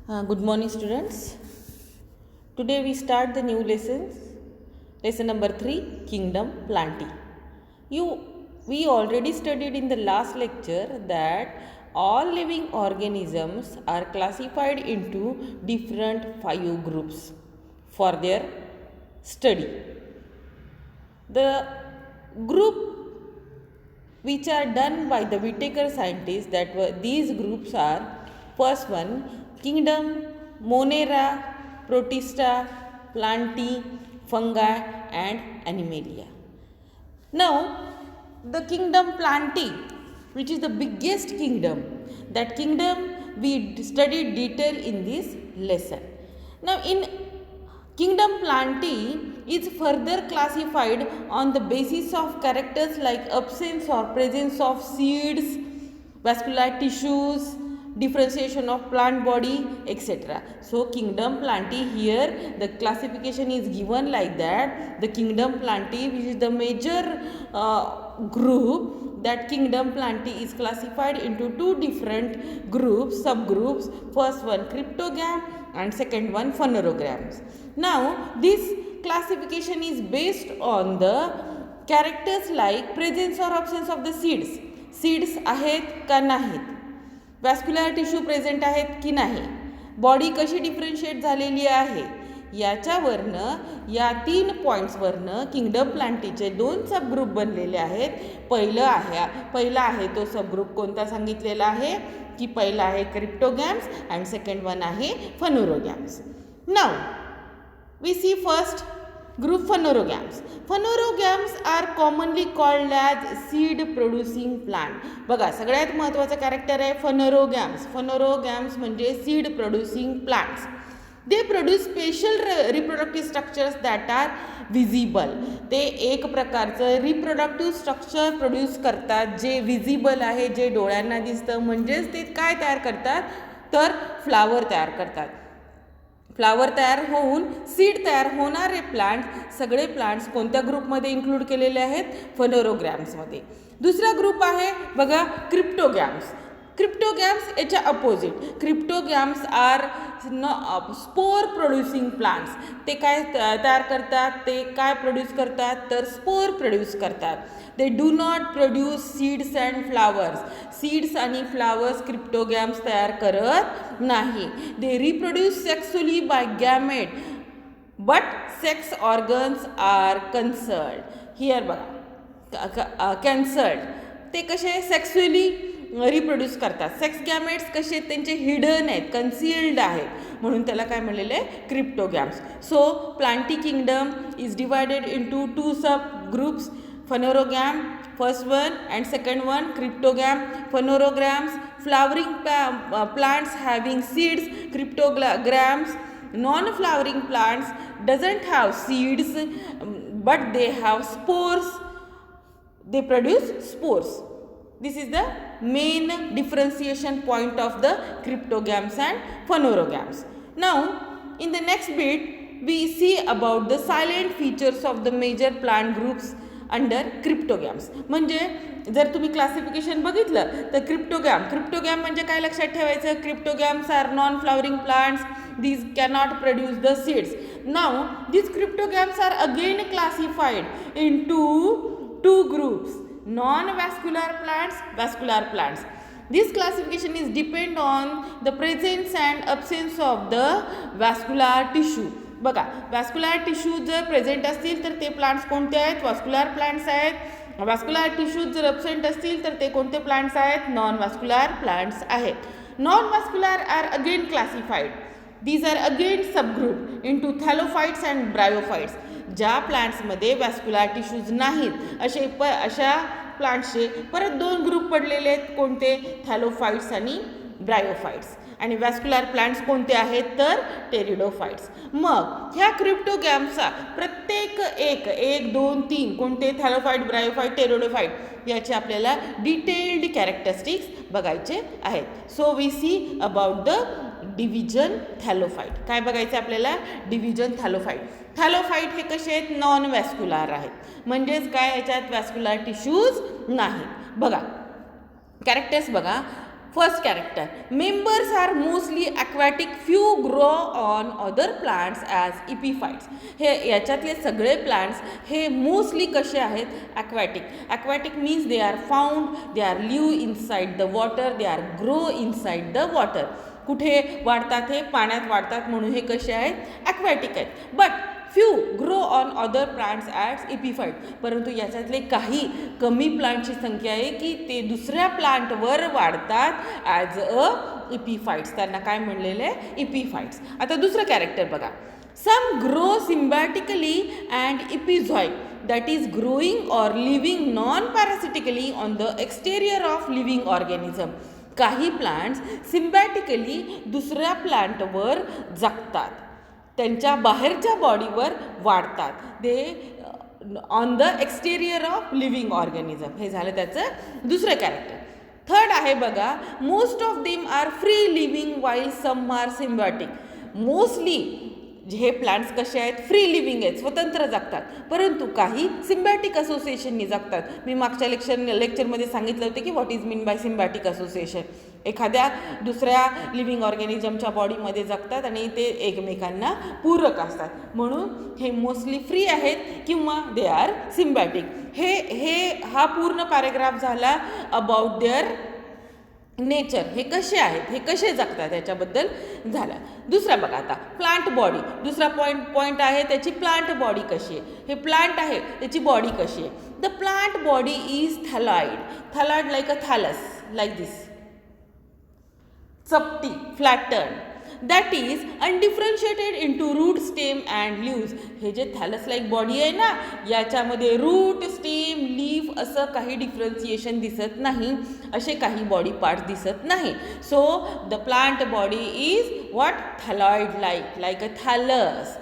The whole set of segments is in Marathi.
Good morning, students. Today we start the new lessons. Lesson number 3, Kingdom Plantae. We already studied in the last lecture that all living organisms are classified into different 5 groups for their study. The group which are done by the Whittaker scientists, these groups are: first one, kingdom Monera, Protista, Plantae, Fungi and Animalia. Now the kingdom Plantae, which is the biggest kingdom, that kingdom we studied detail in this lesson. Now in kingdom Plantae is further classified on the basis of characters like absence or presence of seeds, vascular tissues, differentiation of plant body, etc. So kingdom Plantae, here the classification is given like that. The kingdom Plantae, which is the major group, that kingdom Plantae is classified into 2 different groups, subgroups. First one cryptogam and second one phanerogams. Now this classification is based on the characters like presence or absence of the seeds. Seeds आहेत का नाहीत, वॅस्क्युलर टिश्यू प्रेझेंट आहेत की नाही, बॉडी कशी डिफरन्शिएट झालेली आहे, याच्यावरनं या 3 पॉईंट्सवरनं किंगडम प्लांटीचे 2 सबग्रुप बनलेले आहेत. पहिला आहे तो सबग्रुप कोणता सांगितलेला आहे की पहिला आहे क्रिप्टोगॅम्स अँड सेकंड वन आहे phanerogams. Now we see first group phanerogams. Phanerogams are commonly called as seed producing plant. बघा सगळ्यात महत्त्वाचं कॅरेक्टर आहे phanerogams. Phanerogams म्हणजे seed producing plants. They produce special reproductive structures that are visible. ते एक प्रकारचं रिप्रोडक्टिव्ह स्ट्रक्चर प्रोड्यूस करतात जे विजिबल आहे, जे डोळ्यांना दिसतं. म्हणजेच ते काय तयार करतात तर फ्लावर तयार करतात. फ्लावर तयार होऊन सीड तयार होणारे प्लांट्स, सगळे प्लांट्स कोणत्या ग्रुपमध्ये इन्क्लूड केलेले आहेत, फनोरोग्रॅम्समध्ये. दुसरा ग्रुप आहे बघा क्रिप्टोगॅम्स. क्रिप्टोगॅम्स याच्या opposite. Cryptogams are spore producing plants. ते काय तयार करतात, ते काय प्रोड्यूस करतात तर स्पोर प्रोड्यूस करतात. They do not produce seeds and flowers. Seeds आणि फ्लावर्स क्रिप्टोगॅम्स तयार करत नाही. They reproduce sexually by gamete but sex organs are concealed. Here बघा कॅन्सर्ड. ते कसे सेक्सुअली रिप्रोड्यूस करतात. सेक्स गॅमेट्स कसे त्यांचे हिडन आहेत, कन्सिल्ड आहेत, म्हणून त्याला काय म्हणलेलं आहे cryptogams. So plantae kingdom is divided into 2 subgroups, phanerogam first one and second one cryptogam. Phanerogams flowering plants having seeds, cryptogams non flowering plants doesn't have seeds but they have spores, they produce spores. This is the main differentiation point of the cryptogams and phanerogams. Now in the next bit we see about the silent features of the major plant groups under cryptogams. म्हणजे जर तुम्ही क्लासिफिकेशन बघितलं तर क्रिप्टोगॅम म्हणजे काय लक्षात ठेवायचं, cryptogams are non flowering plants, these cannot produce the seeds. Now these cryptogams are again classified into 2 groups, non-vascular plants, vascular plants. This classification is depend on the presence and absence of the vascular tissue. बघा वॅस्क्युलर टिश्यू जर प्रेझेंट असतील तर ते प्लांट्स कोणते आहेत, वॅस्क्युलर प्लांट्स आहेत. वॅस्क्युलर टिश्यूज जर अब्सेंट असतील तर ते कोणते प्लांट्स आहेत, नॉन वॅस्क्युलर प्लांट्स आहेत. Non vascular are again classified. These are again subgroup into thallophytes and bryophytes. ज्या प्लांट्समध्ये वॅस्क्युलर टिश्यूज नाहीत अशा प्लांट्सचे परत 2 ग्रुप पडलेले आहेत, कोणते, थॅलोफाईट्स आणि ब्रायोफाईट्स. आणि वॅस्क्युलर प्लांट्स कोणते आहेत तर टेरिडोफाईट्स. मग ह्या क्रिप्टोगॅम्सचा प्रत्येक 1, 2, 3 कोणते, थॅलोफाईट, ब्रायोफाईट, टेरिडोफाईट, याचे आपल्याला डिटेल्ड कॅरेक्टरिस्टिक्स बघायचे आहेत. So we see about the division thallophyte. काय बघायचं आपल्याला, डिव्हिजन थॅलोफाईट. थॅलोफाईट हे कसे आहेत, नॉन वॅस्क्युलर आहेत. म्हणजेच काय, याच्यात वॅस्क्युलर टिश्यूज नाहीत. बघा कॅरेक्टर्स बघा. First character, members are mostly aquatic, few grow on other plants as epiphytes. हे याच्यातले सगळे प्लांट्स हे मोस्टली कसे आहेत, aquatic. Aquatic means they are found, they are live inside the water, they are grow inside the water. कुठे वाढतात, हे पाण्यात वाढतात म्हणून हे कसे आहेत, aquatic आहेत. But few grow on other plants as epiphyte. परंतु याच्यातले काही कमी प्लांटची संख्या आहे की ते दुसऱ्या प्लांटवर वाढतात ॲज अ इपिफाईट्स. त्यांना काय म्हणलेलं आहे, इपिफाईट्स. आता दुसरं कॅरेक्टर बघा, some grow symbiotically and epizoic, that is growing or living non parasitically on the exterior of living organism. काही प्लांट्स सिम्बॅटिकली दुसऱ्या प्लांटवर जगतात, त्यांच्या बाहेरच्या बॉडीवर वाढतात. They on the exterior of living organism. हे झालं त्याचं दुसरं कॅरेक्टर. थर्ड आहे बघा, most of them are free living while some are symbiotic. Mostly हे प्लांट्स कसे आहेत, फ्री लिव्हिंग आहेत, स्वतंत्र जगतात, परंतु काही सिम्बॅटिक असोसिएशननी जगतात. मी मागच्या लेक्चरमध्ये सांगितलं होतं की what is mean by symbiotic association. एखाद्या दुसऱ्या लिव्हिंग ऑर्गॅनिझमच्या बॉडीमध्ये जगतात आणि ते एकमेकांना पूरक असतात, म्हणून हे मोस्टली फ्री आहेत किंवा दे आर सिम्बॅटिक. हा पूर्ण पॅरेग्राफ झाला अबाउट देअर नेचर. हे कसे आहेत, हे कसे जगतात याच्याबद्दल झालं. दुसरा बघा आता, प्लांट बॉडी. दुसरा पॉईंट आहे त्याची प्लांट बॉडी कशी आहे. हे प्लांट आहे त्याची बॉडी कशी आहे. The plant body is thalloid. Thalloid like a thallus, like this, चपटी, flatten, that is undifferentiated into root, stem and leaves. हे जे थॅलस लाईक बॉडी आहे ना, याच्यामध्ये रूट, स्टेम, लीफ असं काही डिफरन्सिएशन दिसत नाही, असे काही बॉडी पार्ट दिसत नाही. So the plant body is what, thalloid like a thallus,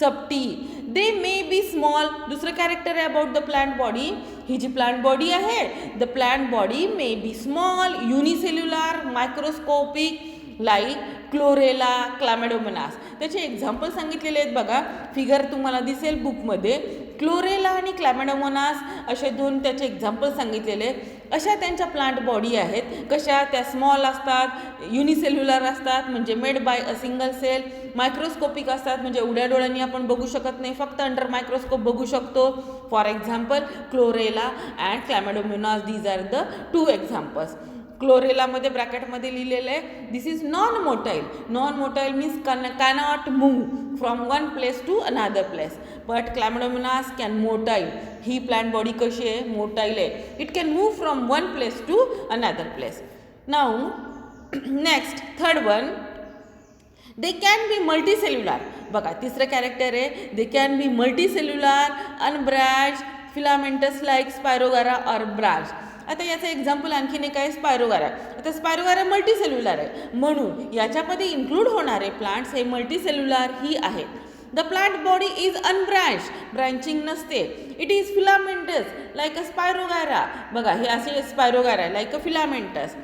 चपटी. They may be small. दुसरं कॅरेक्टर आहे अबाउट द प्लांट बॉडी. ही जी प्लांट बॉडी आहे, the plant body may be small, unicellular, microscopic, like chlorella, chlamydomonas. त्याचे एक्झाम्पल सांगितलेले आहेत बघा, फिगर तुम्हाला दिसेल बुकमध्ये. क्लोरेला आणि क्लॅमेडोमोनास असे दोन त्याचे एक्झाम्पल सांगितलेले आहेत. अशा त्यांच्या प्लांट बॉडी आहेत. कशा, त्या स्मॉल असतात, युनिसेल्युलर असतात म्हणजे made by a single cell, microscopic असतात म्हणजे उड्या डोळ्यांनी आपण बघू शकत नाही, फक्त अंडर मायक्रोस्कोप बघू शकतो. For example chlorella and chlamydomonas, these are the two examples. क्लोरेलामध्ये ब्रॅकेटमध्ये लिहिलेलं आहे, this is non motile. Non motile means cannot move from one place to another place, but chlamydomonas can motile. ही प्लांट बॉडी कशी आहे, मोटाईल आहे. It can move from one place to another place. Now next third one, they can be multicellular. बघा तिसरं कॅरेक्टर आहे, they can be multicellular, अनब्रँच, filamentous like spirogyra or branch. आता याचं एक्झाम्पल आणखीन एक आहे, स्पायरोगारा. आता स्पायरोगारा मल्टीसेल्युलर आहे म्हणून याच्यामध्ये इन्क्लूड होणारे प्लांट्स हे मल्टीसेल्युलर ही आहेत. The plant body is unbranch, branching नसते. It is filamentous like a spirogyra. बघा हे असे spirogyra like a filamentous,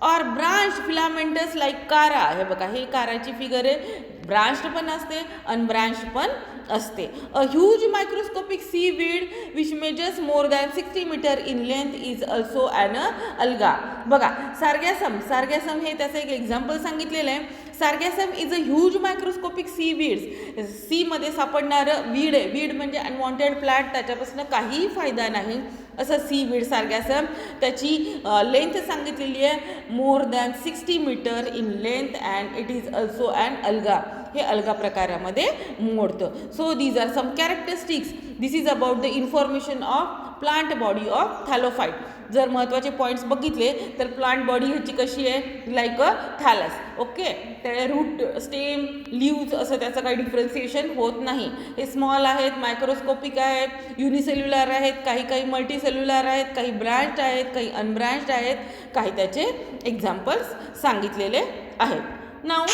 or branch filamentous like chara. हे बघा हे काराची फिगर आहे, ब्रांच्ड पण असते, अनब्रांच्ड पण असते. A huge microscopic seaweed which measures more than 60 metre in length is also an alga. बघा सार्गॅसम हे त्याचं एक एक्झाम्पल सांगितलेलं आहे. Sargassum is a huge microscopic seaweeds. सीमध्ये सापडणारं वीड आहे. वीड म्हणजे अनवॉन्टेड प्लांट, त्याच्यापासून काहीही फायदा नाही असं सी वीड सार्गॅसम. त्याची लेंथ सांगितलेली आहे more than 60 metre in length and it is also an alga. हे अल्गा प्रकारामध्ये मोडतं. So these are some characteristics. This is about the information of plant body of thallophyte. जर महत्त्वाचे पॉईंट्स बघितले तर प्लांट बॉडी ह्याची कशी आहे, लाईक अ थॅलस. ओके, त्या रूट, स्टेम, लीव्ज असं त्याचं काही डिफरन्सिएशन होत नाही. हे स्मॉल आहेत, मायक्रोस्कोपिक आहेत, युनिसेल्युलर आहेत, काही मल्टीसेल्युलर आहेत, काही ब्रँच्ड आहेत, काही अनब्रँच्ड आहेत, काही त्याचे एक्झाम्पल्स सांगितलेले आहेत. Now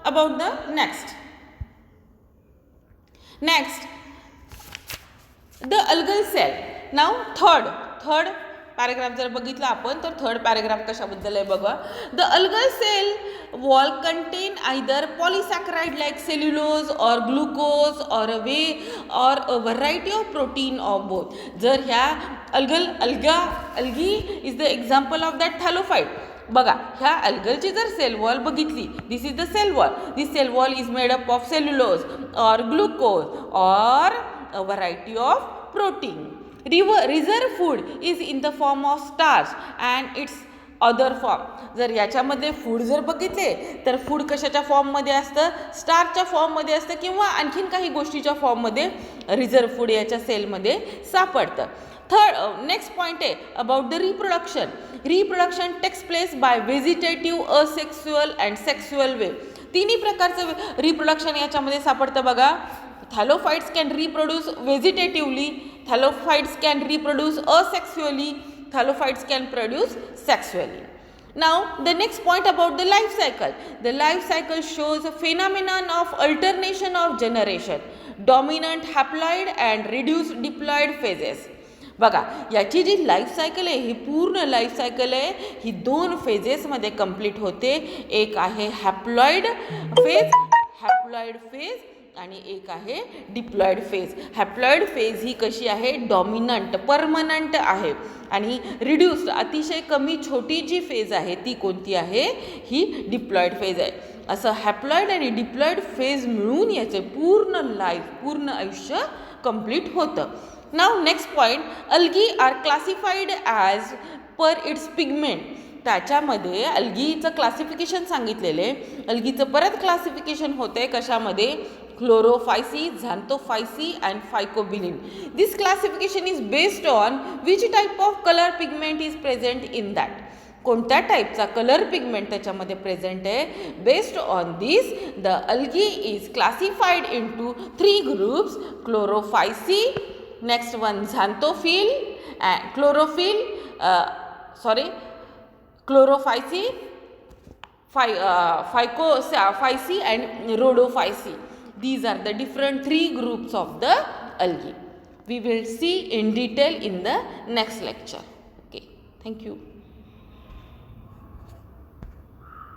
about the next the algal cell. Now third paragraph जर बघितला आपण तर थर्ड पॅरेग्राफ कशाबद्दल आहे बघा. The algal cell wall contain either polysaccharide like cellulose और ग्लुकोज और a variety of protein of both. जर ह्या algae is the example of that thallophyte. बघा ह्या अल्गलची जर सेल वॉल बघितली, this is the cell wall. This cell wall is made up of cellulose और ग्लुकोज और a variety of protein. Reserve food is in the form of starch and its other form. जर याच्यामध्ये फूड जर बघितले तर फूड कशाच्या फॉर्ममध्ये असतं, स्टार्चच्या फॉर्ममध्ये असतं किंवा आणखीन काही गोष्टीच्या फॉर्ममध्ये रिझर्व फूड याच्या सेलमध्ये सापडतं. नेक्स्ट पॉइंट आहे about the reproduction. Reproduction takes place by vegetative, asexual and sexual way. तिन्ही प्रकारचं रिप्रोडक्शन याच्यामध्ये सापडतं बघा. Thallophytes can reproduce vegetatively, thallophytes can reproduce asexually, thallophytes can produce sexually. Now the next point about the life cycle. The life cycle shows a phenomenon of alternation of generation, dominant haploid and reduced diploid phases. बघा याची जी लाईफ सायकल आहे ही पूर्ण लाईफ सायकल आहे ही 2 फेजेसमध्ये कंप्लीट होते. एक आहे हॅप्लॉइड फेज आणि एक आहे डिप्लॉइड फेज. हॅप्लॉइड फेज ही कशी आहे, डॉमिनंट परमनंट आहे आणि रिड्यूस्ड अतिशय कमी छोटी जी फेज आहे ती कोणती आहे, ही डिप्लॉइड फेज आहे. असं हॅप्लॉइड आणि डिप्लॉइड फेज मिळून याचे पूर्ण आयुष्य कंप्लीट होतं. Now next point, algae are classified as per its pigment. त्याच्यामध्ये अल्गीचं क्लासिफिकेशन सांगितलेले. अल्गीचं परत क्लासिफिकेशन होते कशामध्ये, Chlorophyceae, Xanthophyceae and phycobilin. This classification is based on which type of colour pigment is present in that. कोणत्या टाईपचा कलर पिगमेंट त्याच्यामध्ये प्रेझेंट आहे. Based on this the algae is classified into 3 groups. Chlorophyceae, next one xanthophyll, Chlorophyceae, phyceae and rhodophysi. These are the different 3 groups of the algae. We will see in detail in the next lecture. Okay, thank you.